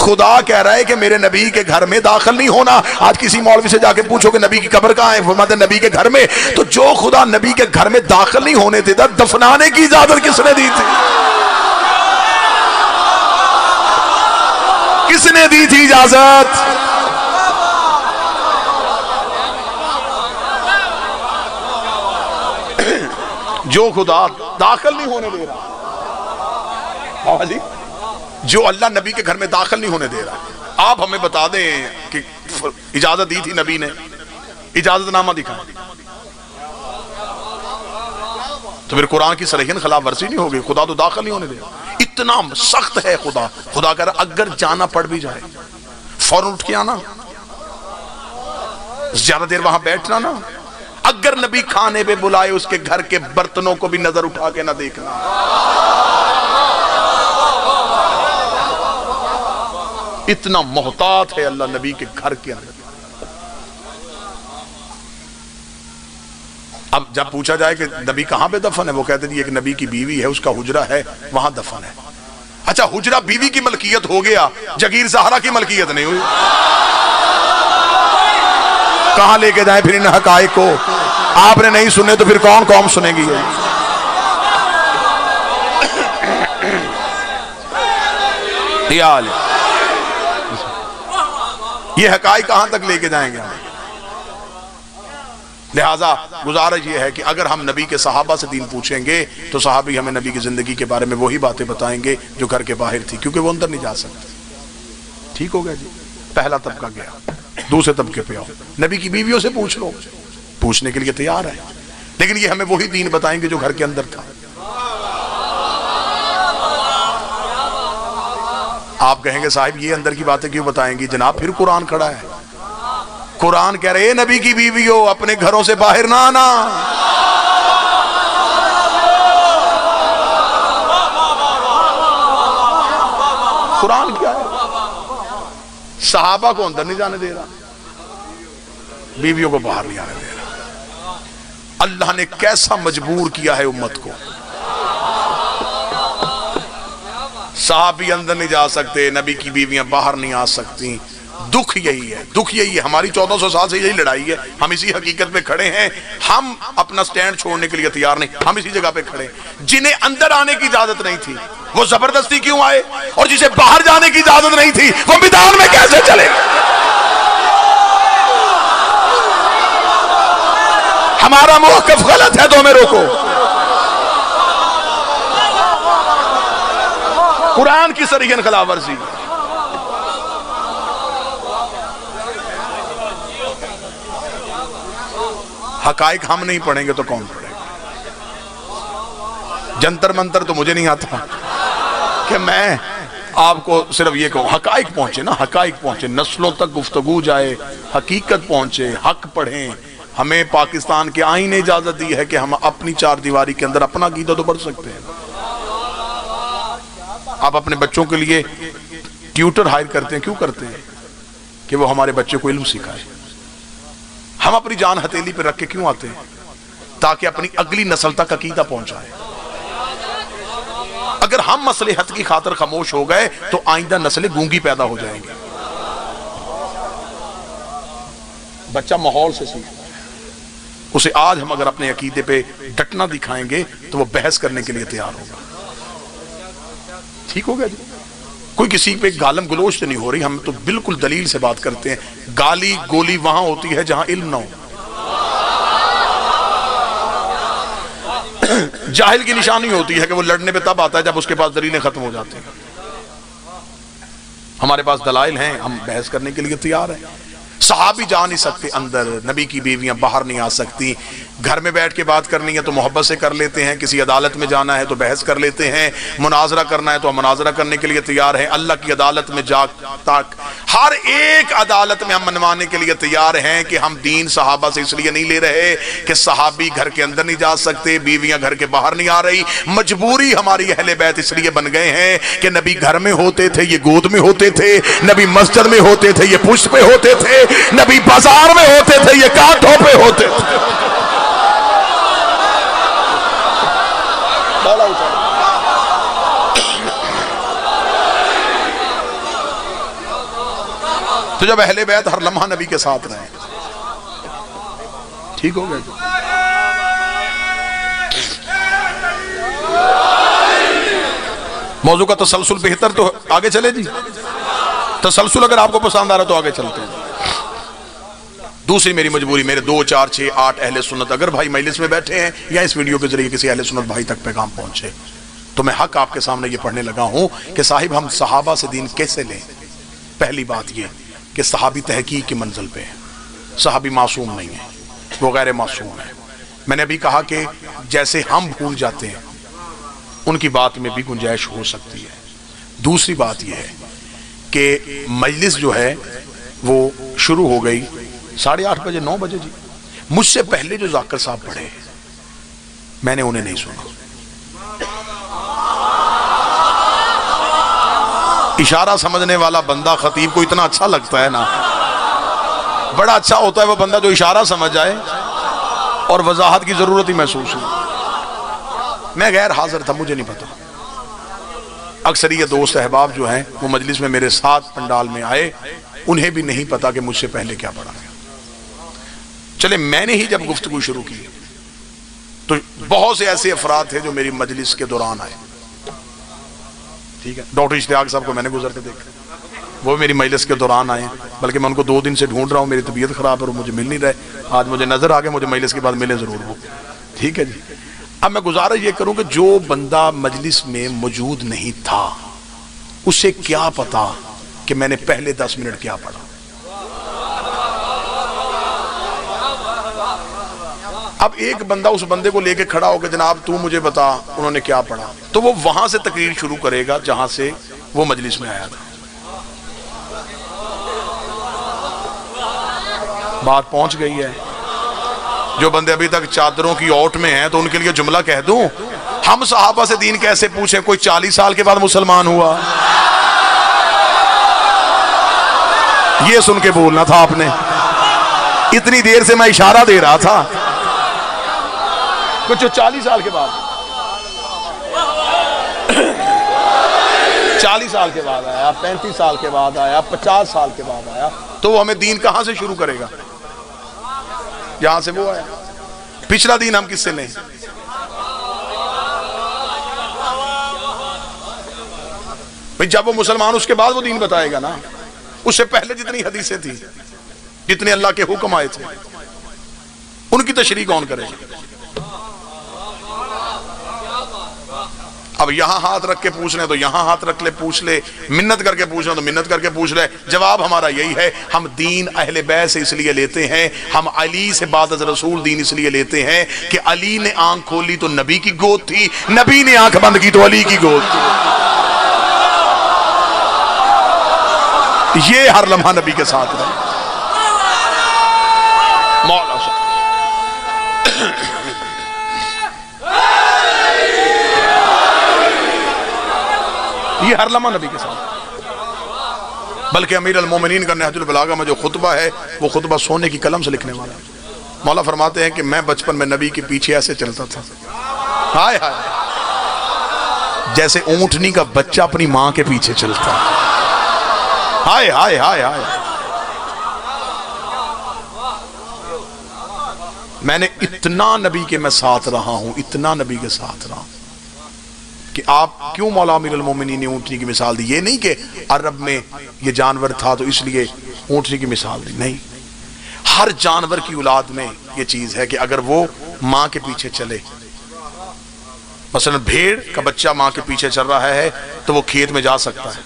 खुदा कह रहा है कि मेरे नबी के घर में दाखिल नहीं होना। आज किसी मौलवी से जाके पूछो कि नबी की कब्र कहाँ है, फरमाते नबी के घर में। तो जो खुदा नबी के घर में दाखिल नहीं होने देता, दफनाने की इजाजत किसने दी थी? किसने दी थी इजाजत? जो खुदा दाखिल नहीं होने दे रहा, बाबा जी, जो अल्लाह नबी के घर में दाखिल नहीं होने दे रहा, आप हमें बता दें कि इजाजत दी थी नबी ने, इजाजतनामा दिखाएं। तो फिर कुरान की सरीहन खिलाफ वर्जी नहीं होगी। खुदा तो दाखिल नहीं होने दे रहा, इतना सख्त है खुदा। खुदा कह रहा अगर जाना पड़ भी जाए फौरन उठ के आना, ज्यादा देर वहां बैठना ना। अगर नबी खाने पे बुलाए उसके घर के बर्तनों को भी नजर उठा के ना देखना। इतना मोहतात है अल्लाह नबी के घर के अंदर। अब जब पूछा जाए कि नबी कहां पे दफन है, वो कहते हैं एक नबी की बीवी है, उसका हुजरा है, वहां दफन है। अच्छा, हुजरा बीवी की मलकियत हो गया, जगीर ज़हरा की मलकियत नहीं हुई। कहां लेके जाए फिर इन हकायक को? आपने नहीं सुने तो फिर कौन कौम सुनेगी? ये हकायक कहां तक लेके जाएंगे हम? लिहाजा गुजारिश ये है कि अगर हम नबी के सहाबा से दीन पूछेंगे तो सहाबी हमें नबी की जिंदगी के बारे में वही बातें बताएंगे जो घर के बाहर थी, क्योंकि वो अंदर नहीं जा सकते। ठीक हो गया जी? पहला तबका गया, दूसरे तबके पे आओ। नबी की बीवियों से पूछ लो, पूछने के लिए तैयार है, लेकिन ये हमें वही दीन बताएंगे जो घर के अंदर था। आप कहेंगे साहिब ये अंदर की बातें क्यों बताएंगी? जनाब फिर कुरान खड़ा है, कुरान कह रहे नबी की बीवियों अपने घरों से बाहर ना आना। कुरान क्या है? सहाबा को अंदर नहीं जाने दे रहा, बीवियों को बाहर नहीं आने दे रहा। अल्लाह ने कैसा मजबूर किया है उम्मत को। सहाबी अंदर नहीं जा सकते, नबी की बीवियां बाहर नहीं आ सकती। दुख यही है, दुख यही है। हमारी 1400 साल से यही लड़ाई है। हम इसी हकीकत पे खड़े हैं, हम अपना स्टैंड छोड़ने के लिए तैयार नहीं, हम इसी जगह पे खड़े। जिन्हें अंदर आने की इजाजत नहीं थी वो जबरदस्ती क्यों आए, और जिसे बाहर जाने की इजाजत नहीं थी वो मैदान में कैसे चले? हमारा मौक़िफ़ गलत है तो हमें रोको। कुरान की सरीहन खिलाफ वर्जी। हकायक हम नहीं पढ़ेंगे तो कौन पढ़ेगा? जंतर मंतर तो मुझे नहीं आता कि मैं आपको सिर्फ ये कहूं। हकायक पहुंचे ना, हकायक पहुंचे, नस्लों तक गुफ्तगू जाए, हकीकत पहुंचे, हक पढ़ें। हमें पाकिस्तान के आईन ने इजाजत दी है कि हम अपनी चार दीवारी के अंदर अपना अकीदा तो पढ़ सकते हैं। आप अपने बच्चों के लिए ट्यूटर हायर करते हैं, क्यों करते हैं? कि वो हमारे बच्चे को इल्म सिखाए। हम अपनी जान हथेली पे रख के क्यों आते हैं? ताकि अपनी अगली नस्ल तक अकीदा पहुंचाए। अगर हम मसलहत की खातिर खामोश हो गए तो आइंदा नस्लें गूंगी पैदा हो जाएंगी। बच्चा माहौल से सीखता है, उसे आज हम अगर अपने अकीदे पे डटना दिखाएंगे तो वो बहस करने के लिए तैयार होगा। ठीक हो गया जी? कोई किसी पे गालम गलोच तो नहीं हो रही, हम तो बिल्कुल दलील से बात करते हैं। गाली गोली वहां होती है जहां इल्म ना हो। जाहिल की निशानी होती है कि वो लड़ने पे तब आता है जब उसके पास दलीलें खत्म हो जाती हैं। हमारे पास दलाइल हैं, हम बहस करने के लिए तैयार हैं। सहाबी जा नहीं सकते अंदर, नबी की बीवियां बाहर नहीं आ सकती। घर में बैठ के बात करनी है तो मोहब्बत से कर लेते हैं, किसी अदालत में जाना है तो बहस कर लेते हैं, मुनाजरा करना है तो हम मुनाजरा करने के लिए तैयार हैं। अल्लाह की अदालत में जा तक हर एक अदालत में हम मनवाने के लिए तैयार हैं कि हम दीन सहाबा से इसलिए नहीं ले रहे कि सहाबी घर के अंदर नहीं जा सकते, बीवियां घर के बाहर नहीं आ रही। मजबूरी हमारी अहले बैत इसलिए बन गए हैं कि नबी घर में होते थे, ये गोद में होते थे, नबी मस्जिद में होते थे, ये पुष्ट पे होते थे, नबी बाजार में होते थे, ये कांटों पे होते थे। तो जब अहले बैत हर लम्हा नबी के साथ रहे, ठीक हो गया। मौजू का तसलसल बेहतर, तो आगे चले जी। तसलसल अगर आपको पसंद आ रहा तो आगे चलते हैं। दूसरी मेरी मजबूरी, मेरे 2, 4, 6, 8 अहले सुन्नत अगर भाई मजलिस में बैठे हैं या इस वीडियो के जरिए किसी अहले सुन्नत भाई तक पैगाम पहुंचे, तो मैं हक आपके सामने ये पढ़ने लगा हूं कि साहिब हम सहाबा से दीन कैसे लें। पहली बात ये कि सहाबी तहकीक की मंजिल पे है, सहाबी मासूम नहीं है, वो गैर मासूम है। मैंने अभी कहा कि जैसे हम भूल जाते हैं उनकी बात में भी गुंजाइश हो सकती है। दूसरी बात यह है कि मजलिस जो है वो शुरू हो गई 8:30 बजे 9 बजे जी। मुझसे पहले जो जाकिर साहब पढ़े मैंने उन्हें नहीं सुना। इशारा समझने वाला बंदा खतीब को इतना अच्छा लगता है ना, बड़ा अच्छा होता है वो बंदा जो इशारा समझ जाए और वजाहत की जरूरत ही महसूस हुई। मैं गैर हाजिर था, मुझे नहीं पता। अक्सर ये दोस्त अहबाब जो हैं वो मजलिस में मेरे साथ पंडाल में आए, उन्हें भी नहीं पता कि मुझसे पहले क्या पढ़ा गया। चले मैंने ही जब गुफ्तगू शुरू की तो बहुत से ऐसे अफराद थे जो मेरी मजलिस के दौरान आए, ठीक है। डॉक्टर इश्तियाक साहब को मैंने गुजरते देखा, वो मेरी मजलिस के दौरान आए, बल्कि मैं उनको 2 दिन से ढूंढ रहा हूँ, मेरी तबीयत खराब है और मुझे मिल नहीं रहे। आज मुझे नजर आ गया, मुझे मजलिस के बाद मिले जरूर वो, ठीक है जी। अब मैं गुजारिश ये करूं कि जो बंदा मजलिस में मौजूद नहीं था उसे क्या पता कि मैंने पहले 10 मिनट क्या पढ़ा। अब एक बंदा उस बंदे को लेके खड़ा होकर जनाब तू मुझे बता उन्होंने क्या पढ़ा, तो वो वहां से तकरीर शुरू करेगा जहां से वो मजलिस में आया था। बात पहुंच गई है। जो बंदे अभी तक चादरों की ओट में हैं तो उनके लिए जुमला कह दूं, हम सहाबा से दीन कैसे पूछें, कोई 40 साल के बाद मुसलमान हुआ। ये सुन के बोलना था आपने, इतनी देर से मैं इशारा दे रहा था। कुछ 40 साल के बाद 40 साल के बाद आया, 35 साल के बाद आया, 50 साल के बाद आया, तो वो हमें दीन कहां से शुरू करेगा? जहां से वो आया। पिछला दीन हम किससे लें? भाई जब वो मुसलमान उसके बाद वो दीन बताएगा ना। उससे पहले जितनी हदीसें थी, जितने अल्लाह के हुक्म आए थे, उनकी तशरीह कौन करेगा? अब यहां हाथ रख के पूछ रहे तो यहां हाथ रख ले, पूछ ले, मिन्नत करके पूछ रहे तो मिन्नत करके पूछ ले। जवाब हमारा यही है, हम दीन अहले बैत से इसलिए लेते हैं, हम अली से बाद रसूल दीन इसलिए लेते हैं कि अली ने आंख खोली तो नबी की गोद थी, नबी ने आंख बंद की तो अली की गोद थी। ये हर लम्हा नबी के साथ रहे। मौला साहब ये हर लम्हा नबी के साथ। बल्कि अमीर अल मोमिनीन का नहजुल बलागा में जो खुतबा है वो खुतबा सोने की कलम से लिखने वाला है। मौला फरमाते हैं कि मैं बचपन में नबी के पीछे ऐसे चलता था, हाय हाय, जैसे ऊंटनी का बच्चा अपनी मां के पीछे चलता। हाय हाय हाय हाय। मैंने इतना नबी के मैं साथ रहा हूं, इतना नबी के साथ रहा हूं कि आप क्यों मौला अमीर अल मोमिनीन ने ऊंटनी की मिसाल दी? ये नहीं कि अरब में ये जानवर था तो इसलिए ऊंटनी की मिसाल दी, नहीं। हर जानवर की औलाद में ये चीज है कि अगर वो मां के पीछे चले, मसलन भेड़ का बच्चा मां के पीछे चल रहा है तो वो खेत में जा सकता है।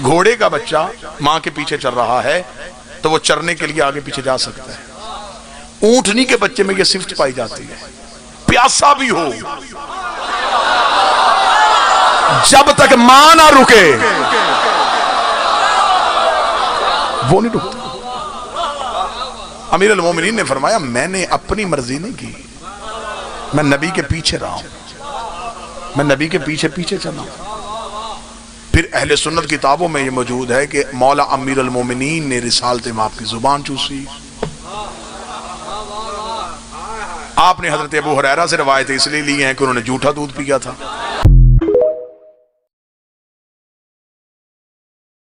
घोड़े का बच्चा मां के पीछे चल रहा है तो वो चरने के लिए आगे पीछे जा सकता है। ऊंटनी के बच्चे में यह सिफ्त पाई जाती है, प्यासा भी हो, जब तक मां ना रुके वो नहीं रुकता। अमीर अल मोमिनीन ने फरमाया मैंने अपनी मर्जी नहीं की, मैं नबी के पीछे रहा हूं, मैं नबी के पीछे पीछे चला। फिर अहले सुन्नत किताबों में यह मौजूद है कि मौला अमीर अल मोमिनीन ने रिसालत में आपकी जुबान चूसी। आपने हजरत अबू हुरैरा से रवायत इसलिए ली है कि उन्होंने जूठा दूध पिया था।